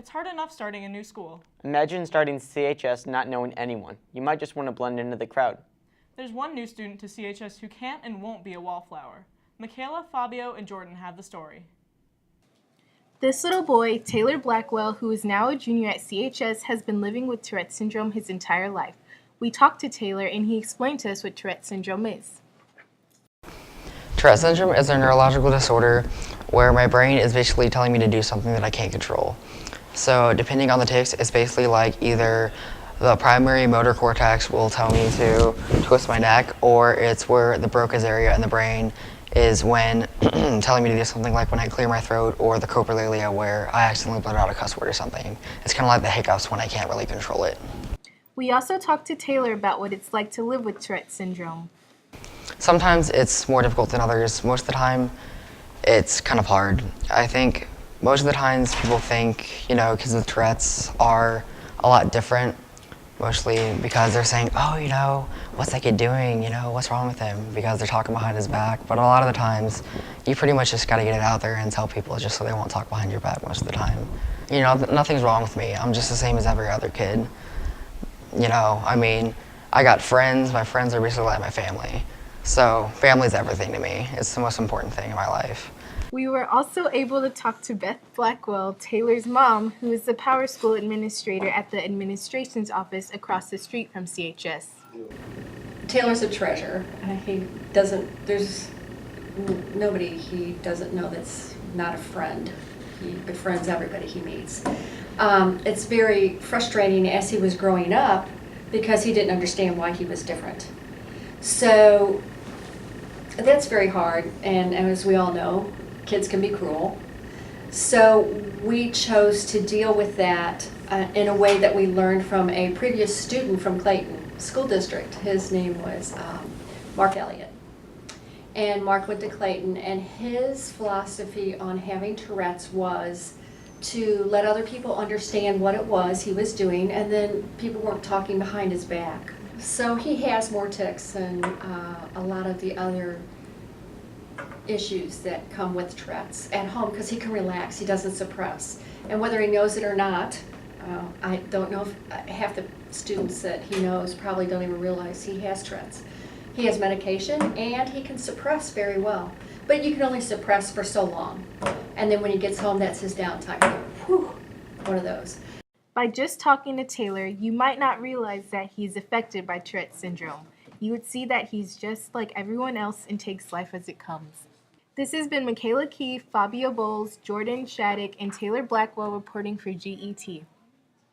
It's hard enough starting a new school. Imagine starting CHS not knowing anyone. You might just want to blend into the crowd. There's one new student to CHS who can't and won't be a wallflower. Michaela, Fabio, and Jordan have the story. This little boy, Taylor Blackwell, who is now a junior at CHS, has been living with Tourette's Syndrome his entire life. We talked to Taylor and he explained to us what Tourette's Syndrome is. Tourette's Syndrome is a neurological disorder where my brain is basically telling me to do something that I can't control. So depending on the tics, it's basically like either the primary motor cortex will tell me to twist my neck, or it's where the Broca's area in the brain is when telling me to do something like when I clear my throat, or the coprolalia where I accidentally blurt out a cuss word or something. It's kind of like the hiccups when I can't really control it. We also talked to Taylor about what it's like to live with Tourette's Syndrome. Sometimes it's more difficult than others. Most of the time, it's kind of hard. I think most of the times people think, kids with Tourette's are a lot different, mostly because they're saying, oh, what's that kid doing? What's wrong with him? Because they're talking behind his back. But a lot of the times, you pretty much just gotta get it out there and tell people just so they won't talk behind your back most of the time. Nothing's wrong with me. I'm just the same as every other kid. I got friends. My friends are basically like my family. So family's everything to me. It's the most important thing in my life. We were also able to talk to Beth Blackwell, Taylor's mom, who is the Power School administrator at the administration's office across the street from CHS. Taylor's a treasure. There's nobody he doesn't know that's not a friend. He befriends everybody he meets. It's very frustrating as he was growing up because he didn't understand why he was different. So that's very hard, and as we all know, kids can be cruel. So we chose to deal with that in a way that we learned from a previous student from Clayton School District. His name was Mark Elliott. And Mark went to Clayton, and his philosophy on having Tourette's was to let other people understand what it was he was doing, and then people weren't talking behind his back. So he has more tics than a lot of the other issues that come with Tourette's at home, because he can relax, he doesn't suppress. And whether he knows it or not, I don't know if half the students that he knows probably don't even realize he has Tourette's. He has medication and he can suppress very well, but you can only suppress for so long. And then when he gets home, that's his downtime. Whew, one of those. By just talking to Taylor, you might not realize that he's affected by Tourette's Syndrome. You would see that he's just like everyone else and takes life as it comes. This has been Michaela Keefe, Fabio Bowles, Jordan Shattuck, and Taylor Blackwell reporting for GET.